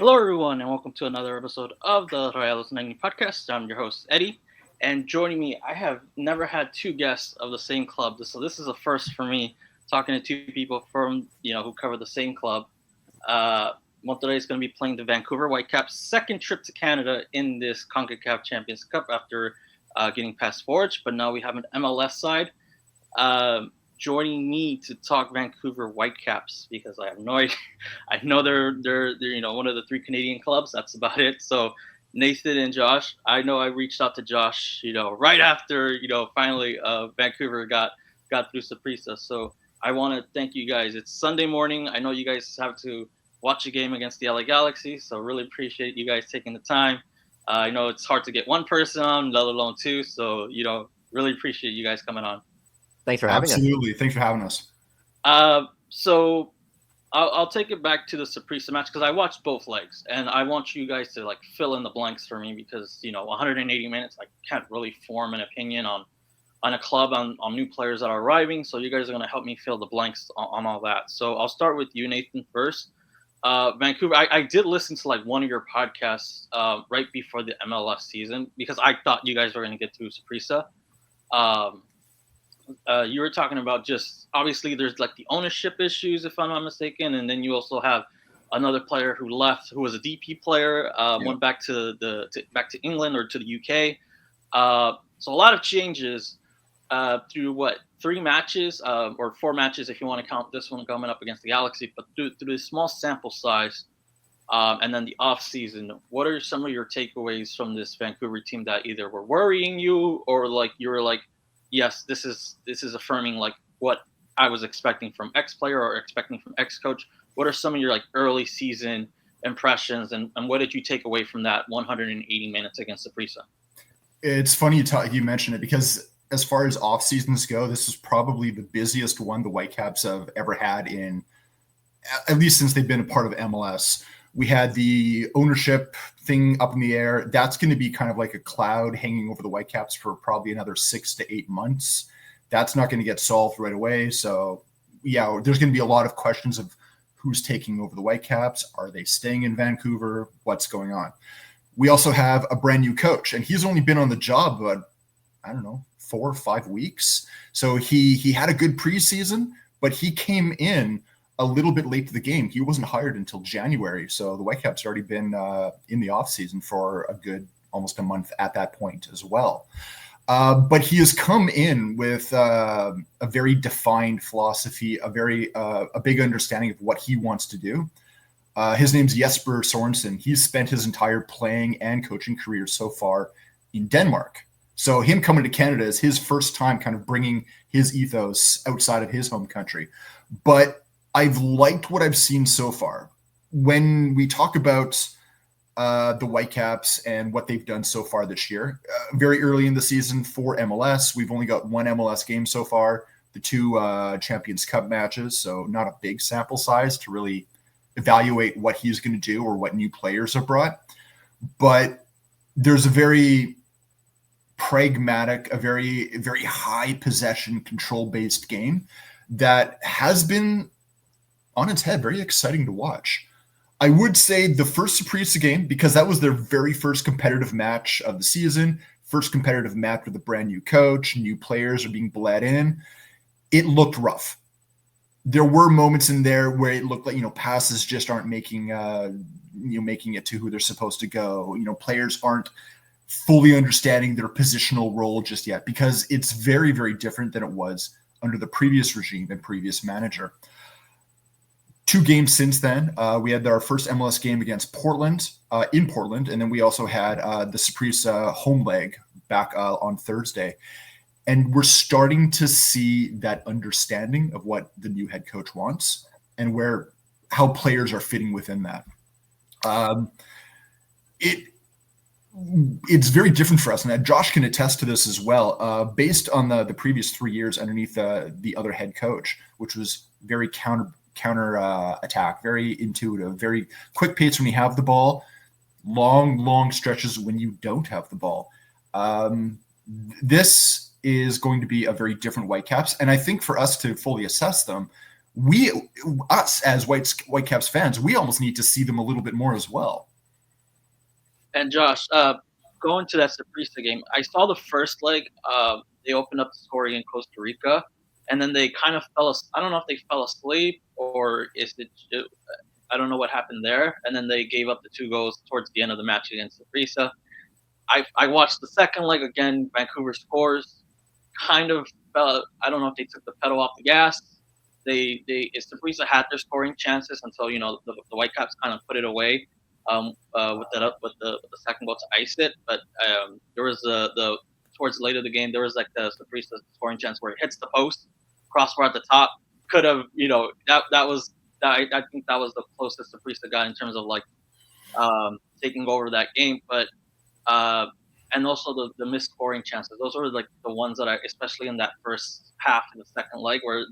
Hello, everyone, and welcome to another episode of the Rayados90 Podcast. I'm your host, Eddie, and joining me, I have never had two guests of the same club. So this is a first for me, talking to two people from, who cover the same club. Monterrey is going to be playing the Vancouver Whitecaps' second trip to Canada in this Concacaf Champions Cup after getting past Forge, but now we have an MLS side. Joining me to talk Vancouver Whitecaps because I have no idea. I know they're one of the three Canadian clubs. That's about it. So Nathan and Josh, I know I reached out to Josh, right after finally Vancouver got through Saprissa. So I want to thank you guys. It's Sunday morning. I know you guys have to watch a game against the LA Galaxy, so really appreciate you guys taking the time. I know it's hard to get one person on, let alone two. So really appreciate you guys coming on. Thanks for having us. Absolutely. Thanks for having us. So I'll take it back to the Saprissa match because I watched both legs, and I want you guys to fill in the blanks for me because 180 minutes I can't really form an opinion on a club on new players that are arriving. So you guys are going to help me fill the blanks on all that. So I'll start with you, Nathan, first. Vancouver, I did listen to one of your podcasts right before the MLS season because I thought you guys were going to get through Saprissa. You were talking about just obviously there's the ownership issues, if I'm not mistaken, and then you also have another player who left, who was a DP player, went back to back to England or to the UK. So a lot of changes through 3 matches or 4 matches if you want to count this one coming up against the Galaxy, but through the small sample size and then the off season. What are some of your takeaways from this Vancouver team that either were worrying you or you were yes, this is affirming what I was expecting from X player or expecting from X coach? What are some of your early season impressions and what did you take away from that 180 minutes against Saprissa? It's funny you mention it because as far as off seasons go, this is probably the busiest one the Whitecaps have ever had at least since they've been a part of MLS. We had the ownership thing up in the air. That's going to be kind of like a cloud hanging over the Whitecaps for probably another 6 to 8 months. That's not going to get solved right away. So, yeah, there's going to be a lot of questions of who's taking over the Whitecaps. Are they staying in Vancouver? What's going on? We also have a brand new coach, and he's only been on the job about, 4 or 5 weeks. So he had a good preseason, but he came in a little bit late to the game. He wasn't hired until January. So the Whitecaps already been in the off season for a good almost a month at that point as well. But he has come in with a very defined philosophy, a big understanding of what he wants to do. His name's Jesper Sorensen. He's spent his entire playing and coaching career so far in Denmark. So him coming to Canada is his first time kind of bringing his ethos outside of his home country. But I've liked what I've seen so far. When we talk about the Whitecaps and what they've done so far this year, very early in the season for MLS, we've only got 1 MLS game so far, the 2 Champions Cup matches, so not a big sample size to really evaluate what he's going to do or what new players are brought. But there's a very pragmatic, a very, very high possession control-based game that has been on its head, very exciting to watch. I would say the first Saprissa game, because that was their very first competitive match of the season, first competitive match with a brand new coach, new players are being bled in. It looked rough. There were moments in there where it looked like, passes just aren't making it to who they're supposed to go. Players aren't fully understanding their positional role just yet because it's very, very different than it was under the previous regime and previous manager. 2 games since then, we had our first MLS game against Portland, in Portland, and then we also had the Saprissa home leg back on Thursday. And we're starting to see that understanding of what the new head coach wants and how players are fitting within that. It's very different for us, and Josh can attest to this as well. Based on the previous 3 years underneath the other head coach, which was very counter attack, very intuitive, very quick pace when you have the ball, long stretches when you don't have the ball. This is going to be a very different Whitecaps, and I think for us to fully assess them, us as Whitecaps fans, we almost need to see them a little bit more as well. And Josh, going to that Saprissa game, I saw the first leg. They opened up the scoring in Costa Rica, and then they kind of I don't know if they fell asleep or is it. I don't know what happened there, and then they gave up the 2 goals towards the end of the match against Saprissa. I watched the second leg again. Vancouver scores. Kind of I don't know if they took the pedal off the gas. Saprissa had their scoring chances until the Whitecaps kind of put it away with the second goal to ice it. But there was the towards later the game there was like the Saprissa scoring chance where it hits the post, crossbar at the top. Could have I think that was the closest Saprissa got in terms of like taking over that game, but. And also the missed scoring chances. Those were like the ones that especially in that first half in the second leg, where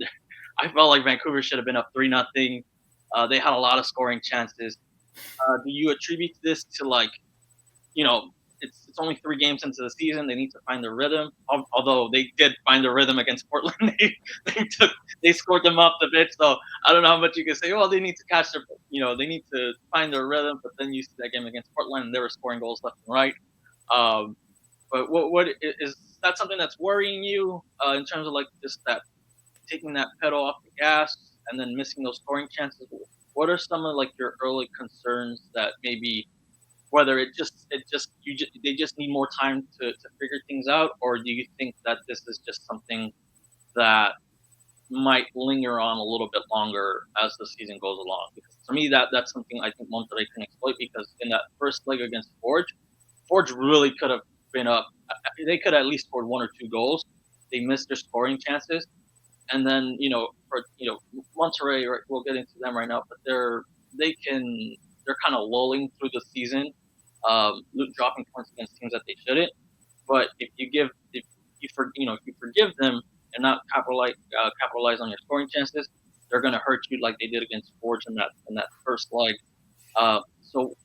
I felt like Vancouver should have been up 3-0. They had a lot of scoring chances. Do you attribute this to like, it's only 3 games into the season. They need to find their rhythm. Although they did find their rhythm against Portland, they scored them off the pitch. So I don't know how much you can say. Well, they need to catch their, they need to find their rhythm. But then you see that game against Portland, and they were scoring goals left and right. But what is that something that's worrying you in terms of like just that taking that pedal off the gas and then missing those scoring chances? What are some of like your early concerns that maybe whether they just need more time to figure things out, or do you think that this is just something that might linger on a little bit longer as the season goes along? Because to me that's something I think Monterrey can exploit, because in that first leg against Forge really could have been up. They could have at least scored 1 or 2 goals. They missed their scoring chances, and then Monterrey. Right, we'll get into them right now, but they're kind of lulling through the season, dropping points against teams that they shouldn't. But if you forgive them and not capitalize on your scoring chances, they're going to hurt you like they did against Forge in that first leg. So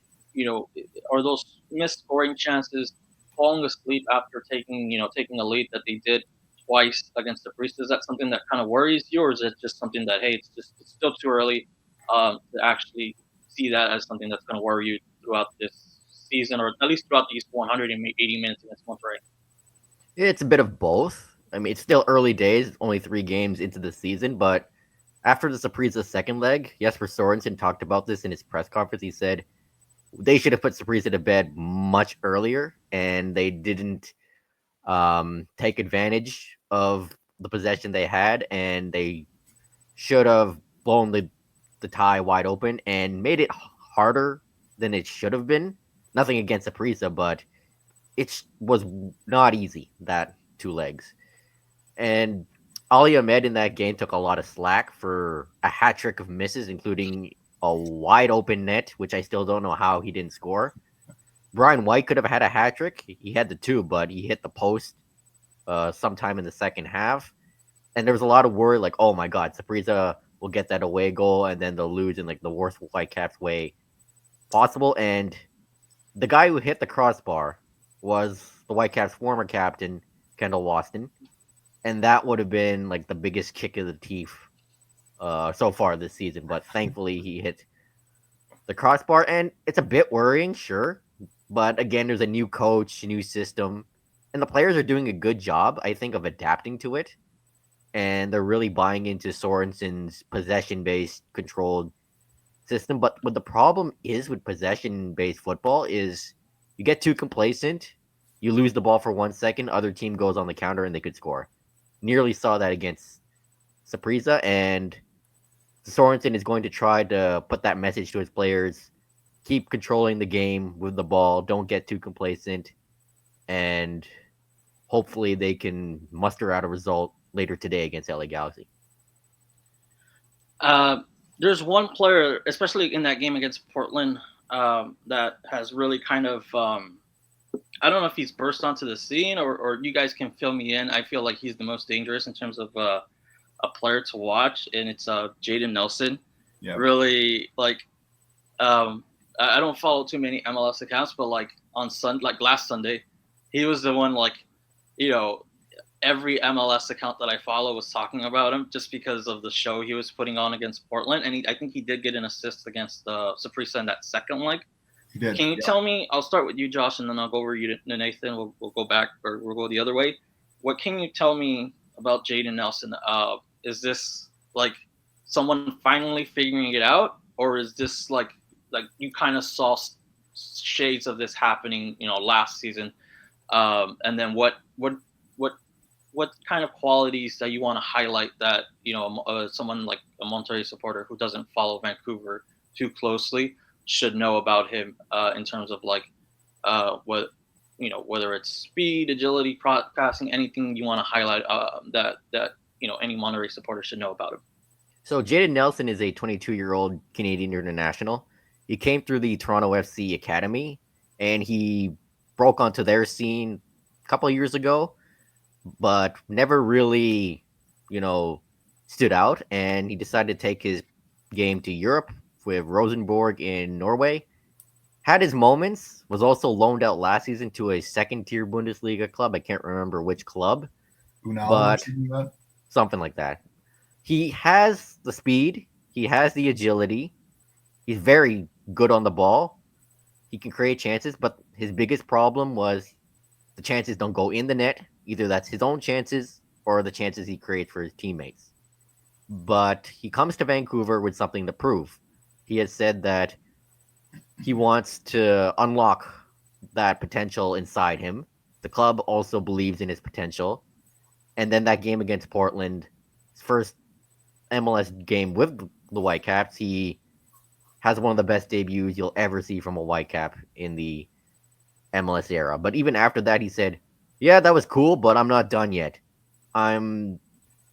are those missed scoring chances, falling asleep after taking a lead that they did twice against the Priest? Is that something that kind of worries you, or is it just something that, hey, it's still too early to actually see that as something that's going to worry you throughout this season, or at least throughout these 180 minutes against Monterrey? It's a bit of both. I mean, it's still early days, only 3 games into the season, but after the Saprissa second leg, Jesper Sorensen talked about this in his press conference. He said they should have put Saprissa to bed much earlier, and they didn't take advantage of the possession they had, and they should have blown the tie wide open and made it harder than it should have been. Nothing against Saprissa, but it was not easy, that 2 legs. And Ali Ahmed in that game took a lot of slack for a hat trick of misses, including a wide open net, which I still don't know how he didn't score. Brian White could have had a hat trick. He had the 2, but he hit the post sometime in the second half. And there was a lot of worry, like, oh my God, Saprissa will get that away goal, and then they'll lose in like the worst Whitecaps way possible. And the guy who hit the crossbar was the Whitecaps' former captain, Kendall Waston. And that would have been like the biggest kick of the teeth so far this season. But thankfully, he hit the crossbar. And it's a bit worrying, sure. But again, there's a new coach, new system. And the players are doing a good job, I think, of adapting to it. And they're really buying into Sorensen's possession-based, controlled system. But what the problem is with possession-based football is you get too complacent, you lose the ball for 1 second, other team goes on the counter and they could score. Nearly saw that against Saprissa, and Sorensen is going to try to put that message to his players. Keep controlling the game with the ball. Don't get too complacent. And hopefully they can muster out a result later today against LA Galaxy. There's one player, especially in that game against Portland, that has really kind of I don't know if he's burst onto the scene, or you guys can fill me in. I feel like he's the most dangerous in terms of a player to watch, and it's Jaden Nelson. Yeah. Really, like, I don't follow too many MLS accounts, but like on last Sunday, he was the one, like, every MLS account that I follow was talking about him just because of the show he was putting on against Portland. And I think he did get an assist against Saprissa in that second leg. He did. Can you tell me, I'll start with you, Josh, and then I'll go over you to Nathan. We'll go back, or we'll go the other way. What can you tell me about Jayden Nelson? Is this like someone finally figuring it out, or is this like you kind of saw shades of this happening, last season? And then what kind of qualities that you want to highlight that, someone like a Monterrey supporter who doesn't follow Vancouver too closely should know about him, in terms of like whether it's speed, agility, passing, anything you want to highlight that any Monterrey supporter should know about him. So Jayden Nelson is a 22-year-old Canadian international. He came through the Toronto FC Academy, and he broke onto their scene a couple of years ago, but never really, stood out. And he decided to take his game to Europe with Rosenborg in Norway. Had his moments, was also loaned out last season to a second-tier Bundesliga club. I can't remember which club, but something like that. He has the speed. He has the agility. He's very good on the ball. He can create chances, but his biggest problem was the chances don't go in the net. Either that's his own chances or the chances he creates for his teammates. But he comes to Vancouver with something to prove. He has said that he wants to unlock that potential inside him. The club also believes in his potential. And then that game against Portland, his first MLS game with the Whitecaps, he has one of the best debuts you'll ever see from a Whitecap in the MLS era. But even after that, he said, yeah, that was cool, but I'm not done yet. I'm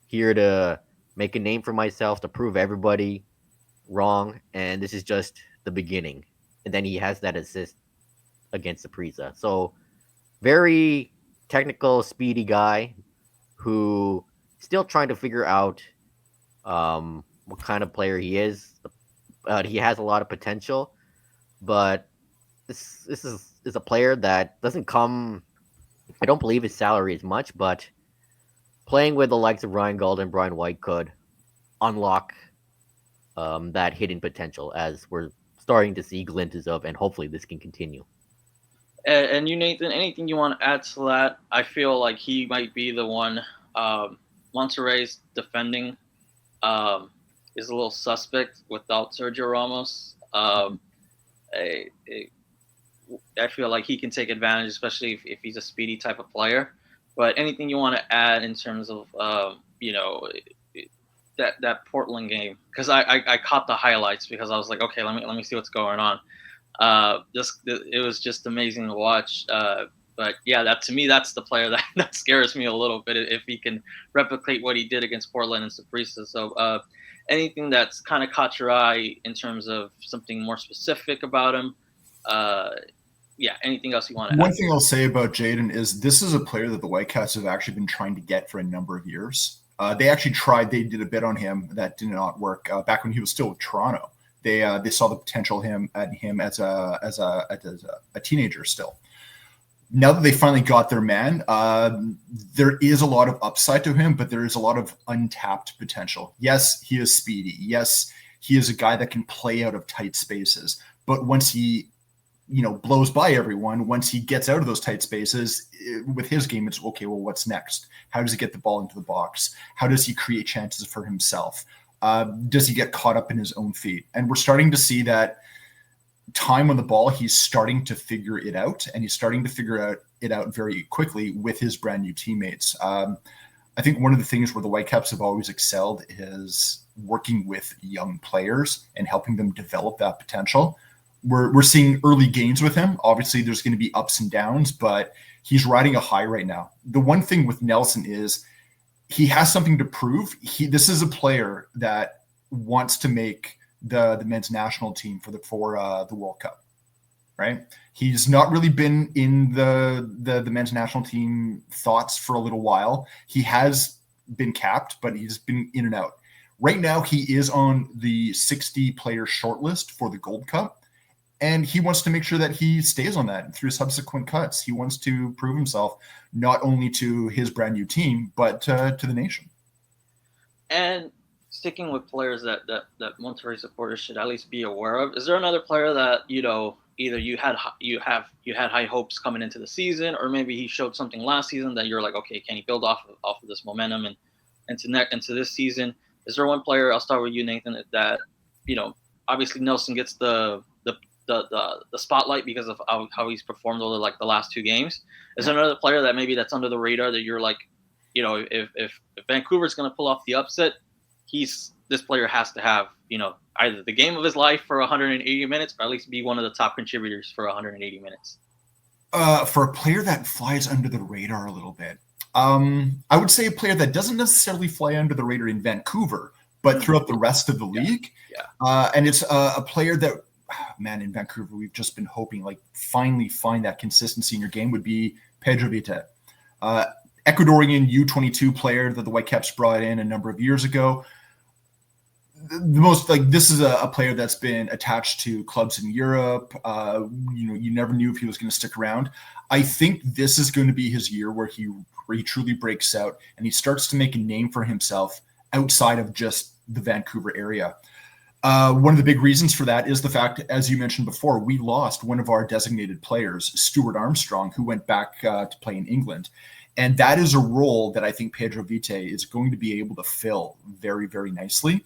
here to make a name for myself, to prove everybody wrong, and this is just the beginning. And then he has that assist against Saprissa. So very technical, speedy guy who still trying to figure out what kind of player he is. He has a lot of potential, but this is a player that doesn't come. I don't believe his salary is much, but playing with the likes of Ryan Gauld and Brian White could unlock that hidden potential, as we're starting to see glimpses of, and hopefully this can continue. And you, Nathan, anything you want to add to that? I feel like he might be the one. Monterrey's defending is a little suspect without Sergio Ramos. I feel like he can take advantage, especially if he's a speedy type of player. But anything you want to add in terms of that Portland game? Because I caught the highlights because I was like, okay, let me see what's going on. It was just amazing to watch. But yeah, to me, that's the player that scares me a little bit, if he can replicate what he did against Portland and Saprissa. So anything that's kind of caught your eye in terms of something more specific about him? Anything else you want to add? One thing I'll say about Jayden is this is a player that the Whitecaps have actually been trying to get for a number of years. They actually tried. They did a bit on him that did not work back when he was still with Toronto. They saw the potential in him as a teenager still. Now that they finally got their man, there is a lot of upside to him, but there is a lot of untapped potential. Yes, he is speedy. Yes, he is a guy that can play out of tight spaces. But once he, blows by everyone, once he gets out of those tight spaces, with his game, it's okay, well, what's next? How does he get the ball into the box? How does he create chances for himself? Does he get caught up in his own feet? And we're starting to see that time on the ball, he's starting to figure it out, and he's starting to figure it out very quickly with his brand new teammates. I think one of the things where the Whitecaps have always excelled is working with young players and helping them develop that potential. We're seeing early gains with him. Obviously, there's going to be ups and downs, but he's riding a high right now. The one thing with Nelson is he has something to prove. This is a player that wants to make the men's national team for the World Cup, right? He's not really been in the men's national team thoughts for a little while. He has been capped, but he's been in and out. Right now, he is on the 60-player shortlist for the Gold Cup. And he wants to make sure that he stays on that through subsequent cuts. He wants to prove himself not only to his brand new team, but to the nation. And sticking with players that Monterrey supporters should at least be aware of, is there another player that either you had high hopes coming into the season, or maybe he showed something last season that you're like, okay, can he build off of this momentum and into this season? Is there one player? I'll start with you, Nathan. That obviously Nelson gets the spotlight because of how he's performed over like the last 2 games. Is there another player that maybe that's under the radar that you're like, if Vancouver's going to pull off the upset, this player has to have either the game of his life for 180 minutes, or at least be one of the top contributors for 180 minutes? For a player that flies under the radar a little bit, I would say a player that doesn't necessarily fly under the radar in Vancouver, but throughout the rest of the league. Yeah. And it's a player that, man, in Vancouver, we've just been hoping, like, finally find that consistency in your game, would be Pedro Vite. Ecuadorian U22 player that the Whitecaps brought in a number of years ago. This is a player that's been attached to clubs in Europe. You never knew if he was going to stick around. I think this is going to be his year where he truly breaks out and he starts to make a name for himself outside of just the Vancouver area. One of the big reasons for that is the fact, as you mentioned before, we lost one of our designated players, Stuart Armstrong, who went back to play in England. And that is a role that I think Pedro Vite is going to be able to fill very, very nicely.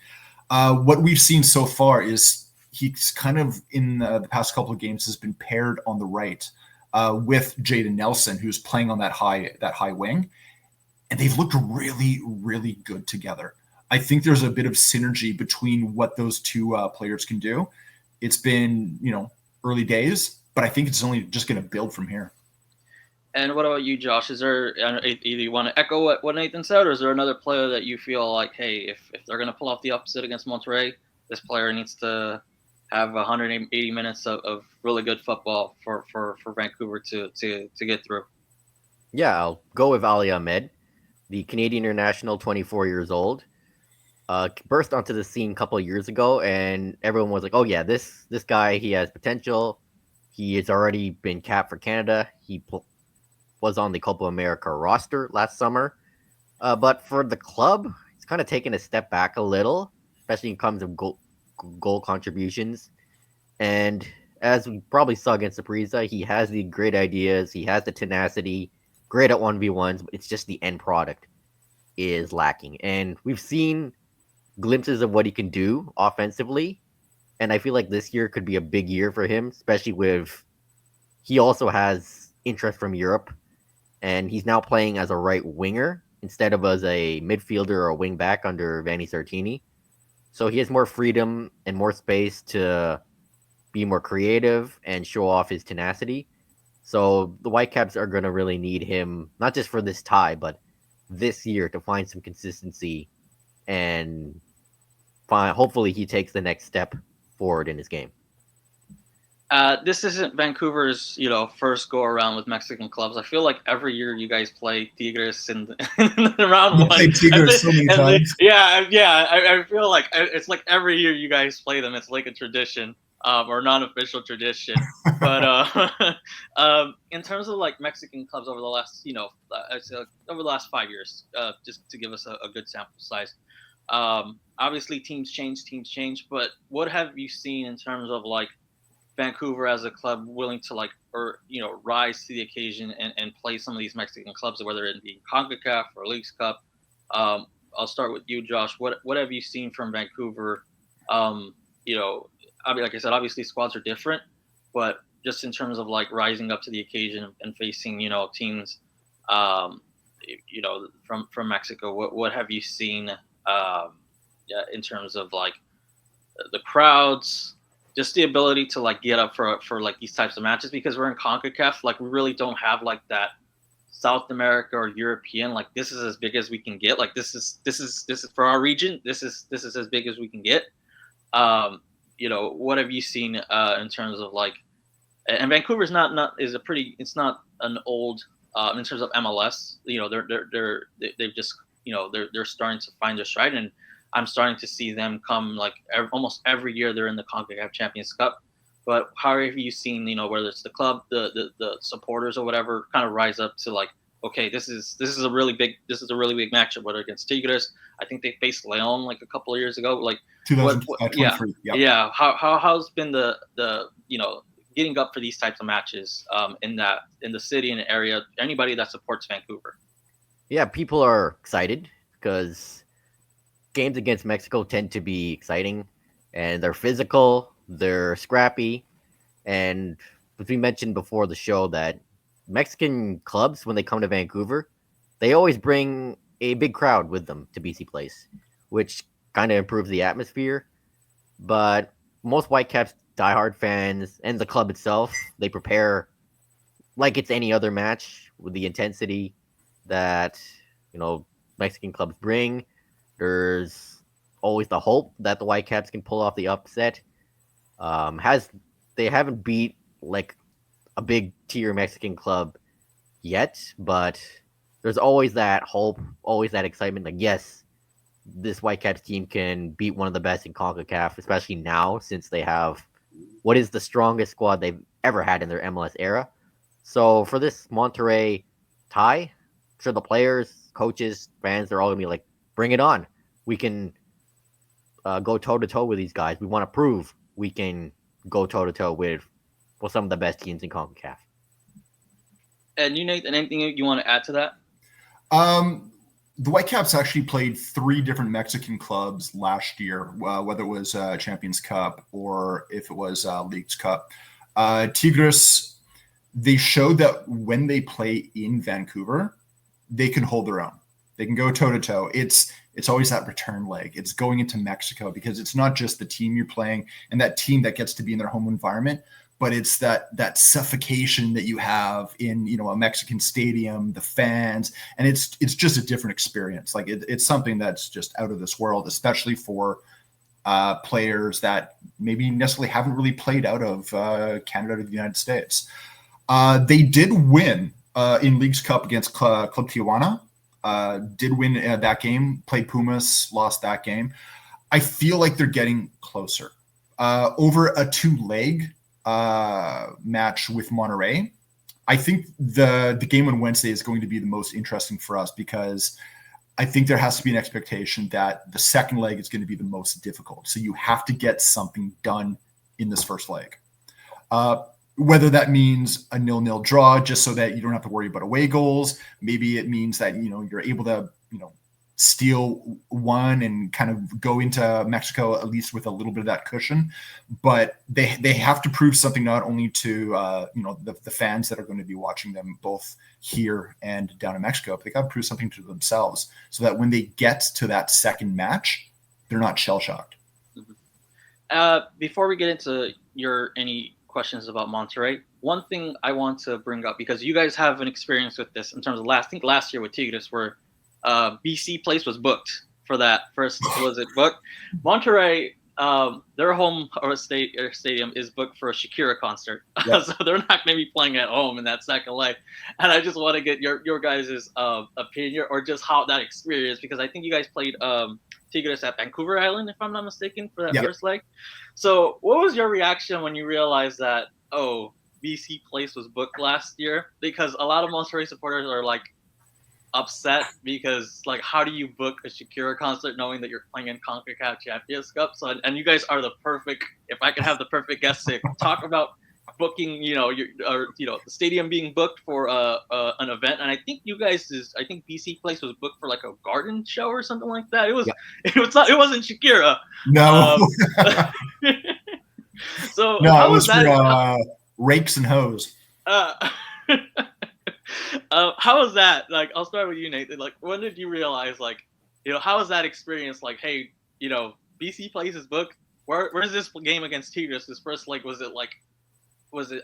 What we've seen so far is he's kind of in the past couple of games has been paired on the right with Jaden Nelson, who's playing on that high wing. And they've looked really, really good together. I think there's a bit of synergy between what those two players can do. It's been, early days, but I think it's only just going to build from here. And what about you, Josh? Is there either you want to echo what Nathan said, or is there another player that you feel like, hey, if they're going to pull off the upset against Monterrey, this player needs to have 180 minutes of really good football for Vancouver to get through? Yeah, I'll go with Ali Ahmed, the Canadian international, 24 years old. Burst onto the scene a couple of years ago, and everyone was like, oh yeah, this guy, he has potential. He has already been capped for Canada. He was on the Copa America roster last summer. But for the club, it's kind of taken a step back a little, especially in terms of goal contributions. And as we probably saw against Saprissa, he has the great ideas. He has the tenacity, great at 1v1s, but it's just the end product is lacking. And we've seen glimpses of what he can do offensively. And I feel like this year could be a big year for him, especially with he also has interest from Europe. And he's now playing as a right winger instead of as a midfielder or a wing back under Vanni Sartini. So he has more freedom and more space to be more creative and show off his tenacity. So the Whitecaps are going to really need him, not just for this tie, but this year to find some consistency and hopefully he takes the next step forward in his game. This isn't Vancouver's, first go around with Mexican clubs. I feel like every year you guys play Tigres in round one. Play Tigres so many times. I feel like it's like every year you guys play them. It's like a tradition, or non-official tradition. But in terms of like Mexican clubs over the last, I'd say over the last 5 years, just to give us a good sample size. Obviously, teams change. But what have you seen in terms of like Vancouver as a club willing to rise to the occasion and play some of these Mexican clubs, whether it be Concacaf or Leagues Cup? I'll start with you, Josh. What have you seen from Vancouver? Like I said, obviously squads are different, but just in terms of like rising up to the occasion and facing teams, from Mexico. What have you seen? In terms of like the crowds, just the ability to like get up for like these types of matches, because we're in CONCACAF, like we really don't have like that South America or European, like this is as big as we can get. Like this is for our region. This is as big as we can get. What have you seen in terms of like, and Vancouver's it's not an old in terms of MLS. They've just they're starting to find their stride, and I'm starting to see them come like almost every year they're in the Concacaf Champions Cup. But how have you seen, whether it's the club, the supporters or whatever, kind of rise up to like, okay, this is a really big matchup, whether against Tigres. I think they faced Leon like a couple of years ago. Like what yeah. 2023. Yep. Yeah. How's been the getting up for these types of matches in the city and area, anybody that supports Vancouver? Yeah, people are excited because games against Mexico tend to be exciting, and they're physical, they're scrappy, and as we mentioned before the show, that Mexican clubs, when they come to Vancouver, they always bring a big crowd with them to BC Place, which kind of improves the atmosphere. But most Whitecaps diehard fans and the club itself, they prepare like it's any other match with the intensity that Mexican clubs bring. There's always the hope that the Whitecaps can pull off the upset. They haven't beat like a big tier Mexican club yet, but there's always that hope, always that excitement. Like, yes, this Whitecaps team can beat one of the best in Concacaf, especially now since they have what is the strongest squad they've ever had in their MLS era. So for this Monterrey tie, I'm sure the players, coaches, fans, they're all gonna be like, bring it on. We can go toe to toe with these guys. We want to prove we can go toe to toe with some of the best teams in CONCACAF. And you, Nathan, anything you want to add to that? The Whitecaps actually played 3 different Mexican clubs last year, whether it was Champions Cup or if it was Leagues Cup. Tigres, they showed that when they play in Vancouver, they can hold their own. They can go toe to toe. It's always that return leg. It's going into Mexico because it's not just the team you're playing and that team that gets to be in their home environment, but it's that suffocation that you have in a Mexican stadium, the fans, and it's just a different experience. Like it's something that's just out of this world, especially for players that maybe necessarily haven't really played out of Canada or the United States. They did win in Leagues Cup against Club Tijuana. Did win that game, played Pumas, lost that game. I feel like they're getting closer. Over a 2-leg match with Monterrey, I think the game on Wednesday is going to be the most interesting for us because I think there has to be an expectation that the second leg is going to be the most difficult. So you have to get something done in this first leg. Whether that means a 0-0 draw, just so that you don't have to worry about away goals. Maybe it means that, you're able to, steal one and kind of go into Mexico, at least with a little bit of that cushion. But they have to prove something, not only to, the fans that are going to be watching them both here and down in Mexico, but they got to prove something to themselves so that when they get to that second match, they're not shell-shocked. Before we get into any questions about Monterrey, one thing I want to bring up, because you guys have an experience with this in terms of last year with Tigres, where BC Place was booked for that first. Was it booked? Monterrey, their home or stadium is booked for a Shakira concert, yep. So they're not going to be playing at home in that second leg. And I just want to get your guys' opinion or just how that experience, because I think you guys played Tigres at Vancouver Island, if I'm not mistaken, for that first leg. So what was your reaction when you realized that, BC Place was booked last year? Because a lot of Monterrey supporters are like upset because, like, how do you book a Shakira concert knowing that you're playing in CONCACAF Champions Cup? So, and you guys are the perfect, if I could have the perfect guest to talk about booking, the stadium being booked for an event. And I think BC Place was booked for like a garden show or something like that. It wasn't Shakira. No. So no, how it was that? For rakes and hoes. How was that? Like, I'll start with you, Nathan. Like, when did you realize, like, how was that experience? Like, hey, BC Place is booked. Where's this game against Tigres? This first leg, was it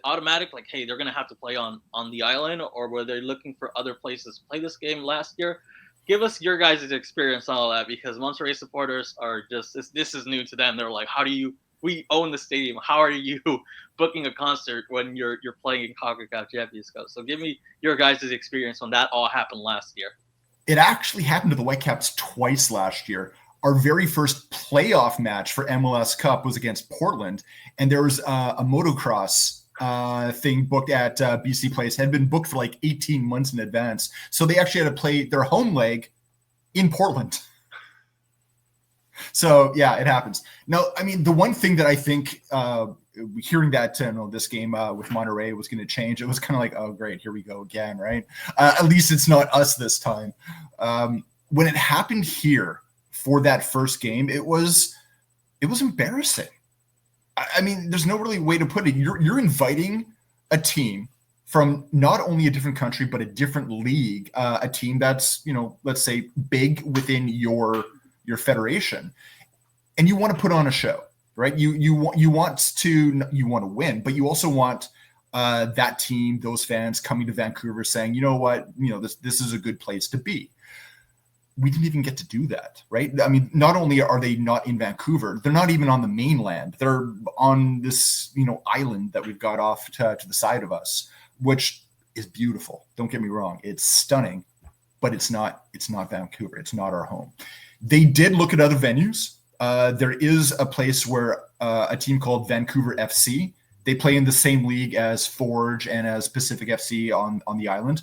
automatic? Like, hey, they're gonna have to play on the island, or were they looking for other places to play this game last year? Give us your guys' experience on all that, because Monterrey supporters are just this is new to them. They're like, we own the stadium. How are you booking a concert when you're playing in CONCACAF Champions Cup? So give me your guys' experience when that all happened last year. It actually happened to the Whitecaps twice last year. our very first playoff match for MLS Cup was against Portland, and there was a motocross thing booked at BC Place. Had been booked for like 18 months in advance, so they actually had to play their home leg in Portland. So yeah, it happens. No, I mean, the one thing that I think hearing that this game with Monterrey was going to change, it was kind of like, oh great, here we go again, right? At least it's not us this time. When it happened here for that first game, it was embarrassing. I mean, there's no really way to put it. You're inviting a team from not only a different country but a different league, a team that's, let's say big within your federation, and you want to put on a show, right? You want to win, but you also want that team, those fans coming to Vancouver saying, you know what, this is a good place to be. We didn't even get to do that, right? I mean, not only are they not in Vancouver, they're not even on the mainland. They're on this, island that we've got off to the side of us, which is beautiful. Don't get me wrong. It's stunning, but it's not Vancouver. It's not our home. They did look at other venues. There is a place where a team called Vancouver FC, they play in the same league as Forge and as Pacific FC on the island.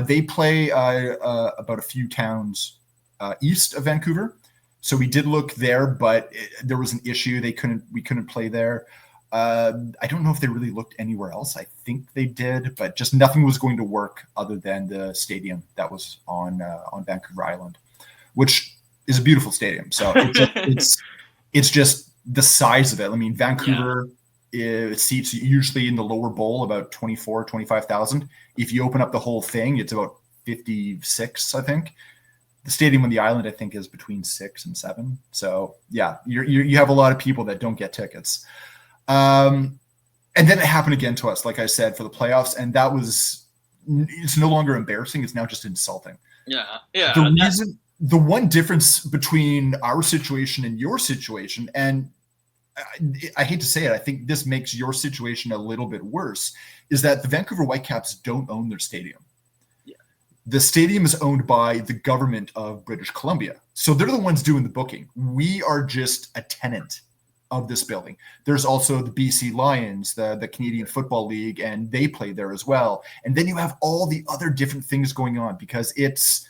They play about a few towns east of Vancouver. So we did look there, but there was an issue. We couldn't play there. I don't know if they really looked anywhere else. I think they did, but just nothing was going to work other than the stadium that was on Vancouver Island, which is a beautiful stadium. So it's just the size of it. I mean, Vancouver seats usually in the lower bowl about 25,000. If you open up the whole thing, it's about 56, I think. The stadium on the island, I think, is between 6 and 7. So yeah, you have a lot of people that don't get tickets. And then it happened again to us, like I said, for the playoffs, and it's no longer embarrassing. It's now just insulting. Yeah. The one difference between our situation and your situation, and I hate to say it, I think this makes your situation a little bit worse, is that the Vancouver Whitecaps don't own their stadium. Yeah. The stadium is owned by the government of British Columbia. So they're the ones doing the booking. We are just a tenant of this building. There's also the BC Lions, the Canadian Football League, and they play there as well. And then you have all the other different things going on because it's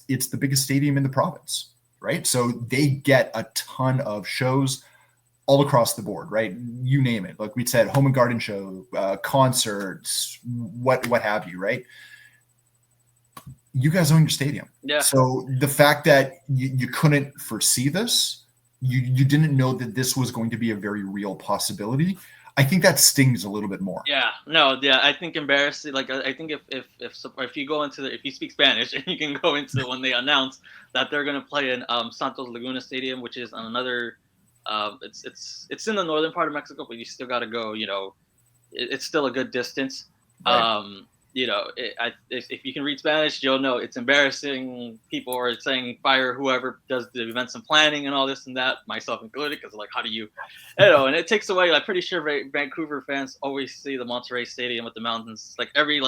the biggest stadium in the province, right? So they get a ton of shows all across the board, right? You name it. Like we said, home and garden show, concerts, what have you, right? You guys own your stadium. Yeah. So the fact that you couldn't foresee this, you didn't know that this was going to be a very real possibility, I think that stings a little bit more. Yeah, no, yeah, I think embarrassing. Like, I think if you go into if you speak Spanish and you can go into when they announce that they're going to play in Santos Laguna Stadium, which is on another, it's in the northern part of Mexico, but you still got to go. It's still a good distance. Right. If you can read Spanish, you'll know it's embarrassing. People are saying fire whoever does the events and planning and all this and that, myself included, because like, how do you and it takes away. I'm pretty sure Vancouver fans always see the Monterrey Stadium with the mountains. Like every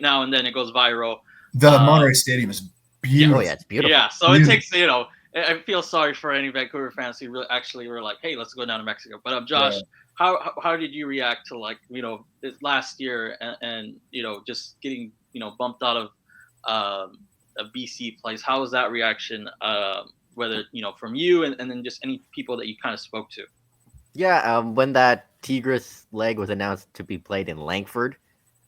now and then it goes viral. The Monterrey Stadium is beautiful. Oh yeah, it's beautiful. Yeah, so it takes I feel sorry for any Vancouver fans who really actually were like, hey, let's go down to Mexico. But Josh. Yeah. How did you react to this last year and just getting bumped out of a BC place? How was that reaction? Whether from you and then just any people that you kind of spoke to. Yeah, when that Tigres leg was announced to be played in Langford,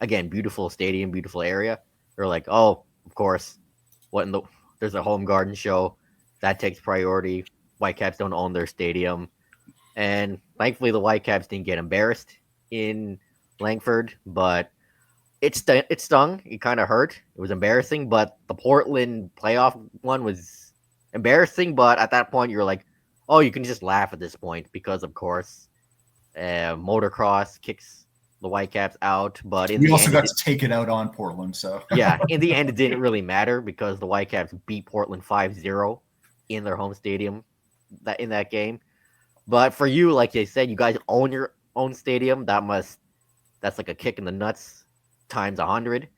again, beautiful stadium, beautiful area. They're like, oh, of course, there's a home garden show that takes priority. Whitecaps don't own their stadium. And thankfully, the Whitecaps didn't get embarrassed in Langford, but it stung. It kind of hurt. It was embarrassing, but the Portland playoff one was embarrassing. But at that point, you're like, oh, you can just laugh at this point because, of course, motocross kicks the Whitecaps out. But we also got to take it out on Portland. So yeah, in the end, it didn't really matter because the Whitecaps beat Portland 5-0 in their home stadium in that game. But for you, like they said, you guys own your own stadium. That's like a kick in the nuts times 100.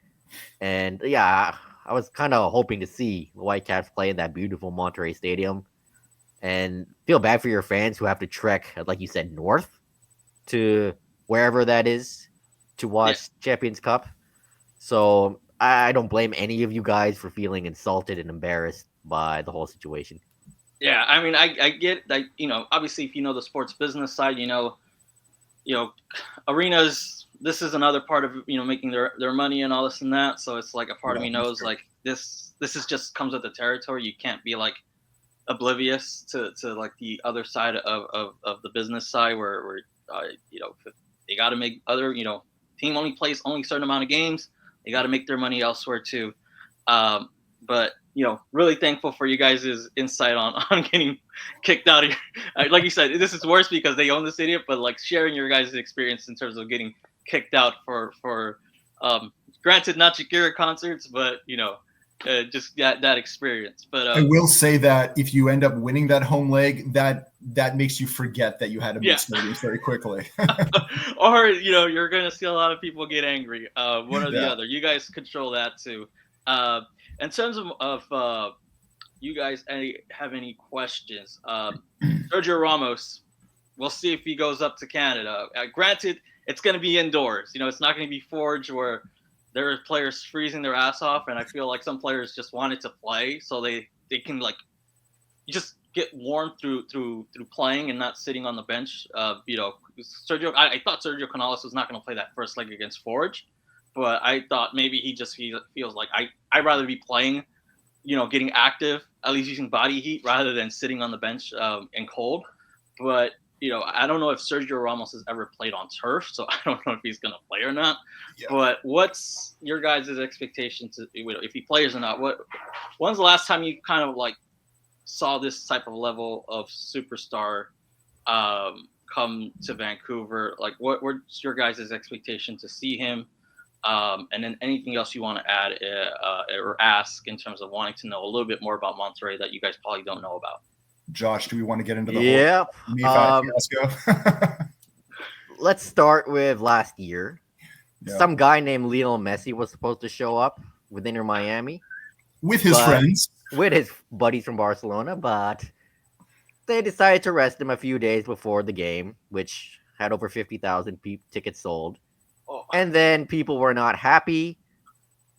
And yeah, I was kind of hoping to see the Whitecaps play in that beautiful Monterrey Stadium. and feel bad for your fans who have to trek, like you said, north to wherever that is to watch Champions Cup. So I don't blame any of you guys for feeling insulted and embarrassed by the whole situation. Yeah, I mean, I get that, obviously if you know the sports business side, arenas, this is another part of, making their money and all this and that. So it's like a part of me knows like this is just comes with the territory. You can't be like oblivious to like the other side of the business side where they got to make other, team only plays only a certain amount of games. They got to make their money elsewhere too. But really thankful for you guys' insight on getting kicked out of here. Like you said, this is worse because they own the stadium, but like sharing your guys' experience in terms of getting kicked out for granted not Shakira concerts, but just that experience. But I will say that if you end up winning that home leg, that makes you forget that you had to miss stadiums very quickly. Or you're gonna see a lot of people get angry. One or the other. You guys control that too. In terms of you guys have any questions, Sergio Ramos, we'll see if he goes up to Canada. Granted, it's going to be indoors. It's not going to be Forge where there are players freezing their ass off, and I feel like some players just wanted to play, so they can like just get warm through playing and not sitting on the bench. Sergio, I thought Sergio Canales was not going to play that first leg against Forge. But I thought maybe he feels like I'd rather be playing, getting active, at least using body heat rather than sitting on the bench in cold. But, I don't know if Sergio Ramos has ever played on turf, so I don't know if he's going to play or not. Yeah. But what's your guys' expectation if he plays or not? When's the last time you kind of like saw this type of level of superstar come to Vancouver? Like, what's your guys' expectation to see him? And then anything else you want to add or ask in terms of wanting to know a little bit more about Monterrey that you guys probably don't know about. Josh, do we want to get into the whole fiasco? Let's start with last year. Yeah. Some guy named Lionel Messi was supposed to show up with Inter Miami. With his friends. With his buddies from Barcelona, but they decided to arrest him a few days before the game, which had over 50,000 tickets sold. And then people were not happy.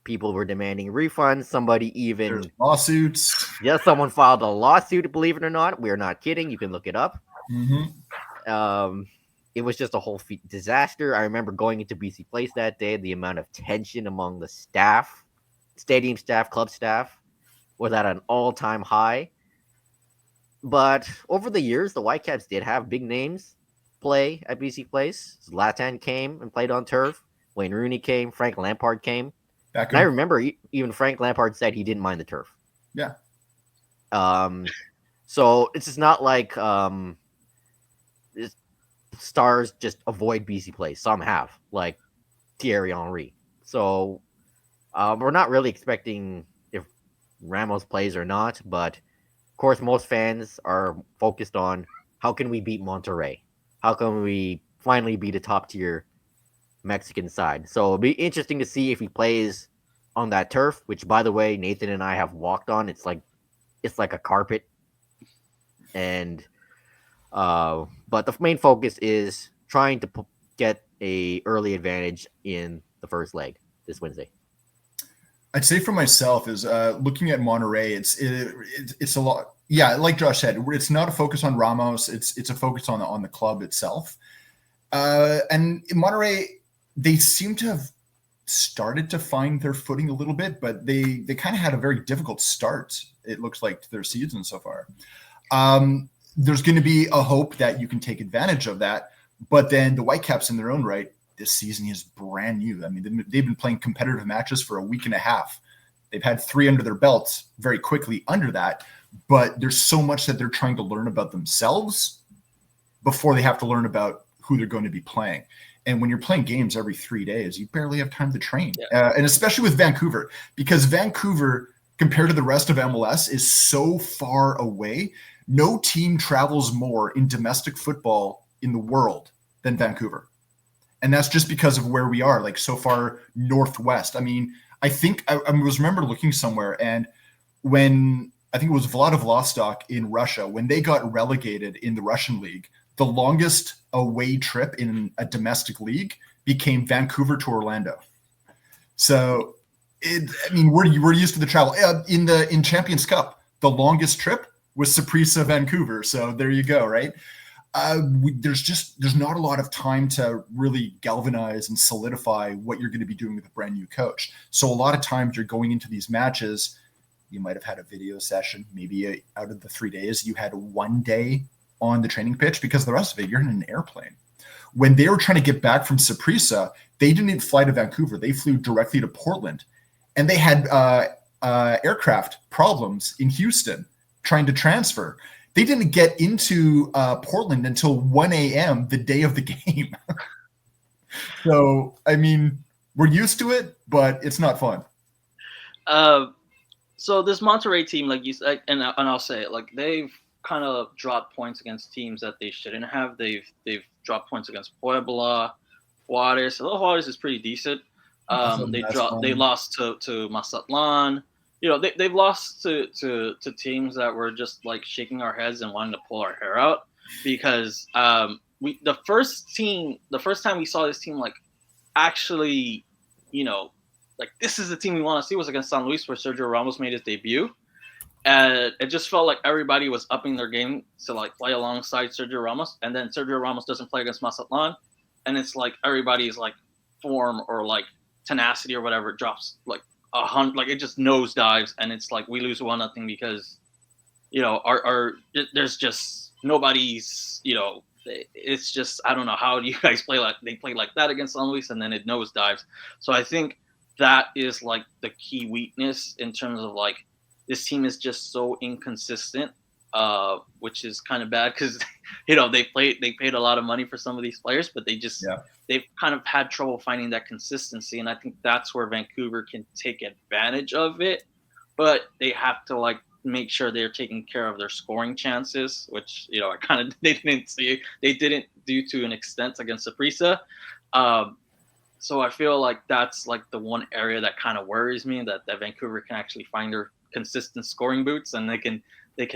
People were demanding refunds. Somebody even... There's lawsuits. Yeah, someone filed a lawsuit, believe it or not. We're not kidding. You can look it up. Mm-hmm. It was just a whole disaster. I remember going into BC Place that day. The amount of tension among the staff, stadium staff, club staff, was at an all-time high. But over the years, the Whitecaps did have big names play at BC Place. Zlatan came and played on turf. Wayne Rooney came. Frank Lampard came. And I remember even Frank Lampard said he didn't mind the turf. Yeah. So it's just not like stars just avoid BC Place. Some have, like Thierry Henry. So we're not really expecting if Ramos plays or not. But of course, most fans are focused on how can we beat Monterrey? How can we finally beat a top-tier Mexican side? So it'll be interesting to see if he plays on that turf, which, by the way, Nathan and I have walked on. It's like a carpet. And but the main focus is trying to get a early advantage in the first leg this Wednesday. I'd say for myself is looking at Monterrey, it's a lot. Yeah, like Josh said, it's not a focus on Ramos. It's a focus on the club itself. And in Monterrey, they seem to have started to find their footing a little bit, but they kind of had a very difficult start, it looks like, to their season so far. There's going to be a hope that you can take advantage of that. But then the Whitecaps in their own right, this season is brand new. I mean, they've been playing competitive matches for a week and a half. They've had 3 under their belts very quickly under that. But there's so much that they're trying to learn about themselves before they have to learn about who they're going to be playing. And when you're playing games every 3 days, you barely have time to train. Yeah. And especially with Vancouver, because Vancouver, compared to the rest of MLS, is so far away. No team travels more in domestic football in the world than Vancouver. And that's just because of where we are, like so far northwest. I mean, I think I remember looking somewhere, and when I think it was Vladivostok in Russia, when they got relegated in the Russian league, the longest away trip in a domestic league became Vancouver to Orlando. So, we're used to the travel. In Champions Cup, the longest trip was Saprissa Vancouver. So there you go, right? There's not a lot of time to really galvanize and solidify what you're going to be doing with a brand new coach. So a lot of times you're going into these matches. You might have had a video session, maybe out of the 3 days, you had 1 day on the training pitch, because the rest of it, you're in an airplane. When they were trying to get back from Saprissa, they didn't fly to Vancouver. They flew directly to Portland. And they had aircraft problems in Houston trying to transfer. They didn't get into Portland until 1 a.m. the day of the game. So, we're used to it, but it's not fun. So this Monterrey team, like you said, and I'll say it, like they've kind of dropped points against teams that they shouldn't have. They've dropped points against Puebla, Juarez. Although Juarez is pretty decent. They lost to Mazatlan. They've lost to teams that were just like shaking our heads and wanting to pull our hair out, because the first time we saw this team like actually, like this is the team we want to see, was against San Luis, where Sergio Ramos made his debut. And it just felt like everybody was upping their game to like play alongside Sergio Ramos. And then Sergio Ramos doesn't play against Mazatlan. And it's like everybody's like form or like tenacity or whatever drops like 100, like it just nosedives. And it's like we lose 1-0 because, there's just nobody's, it's just, I don't know how you guys play like that against San Luis, and then it nosedives. So I think that is like the key weakness in terms of like this team is just so inconsistent, which is kind of bad because they paid a lot of money for some of these players, but they've kind of had trouble finding that consistency, and I think that's where Vancouver can take advantage of it, but they have to like make sure they're taking care of their scoring chances, which they didn't do to an extent against Saprissa. So I feel like that's like the one area that kind of worries me, that Vancouver can actually find their consistent scoring boots, and they can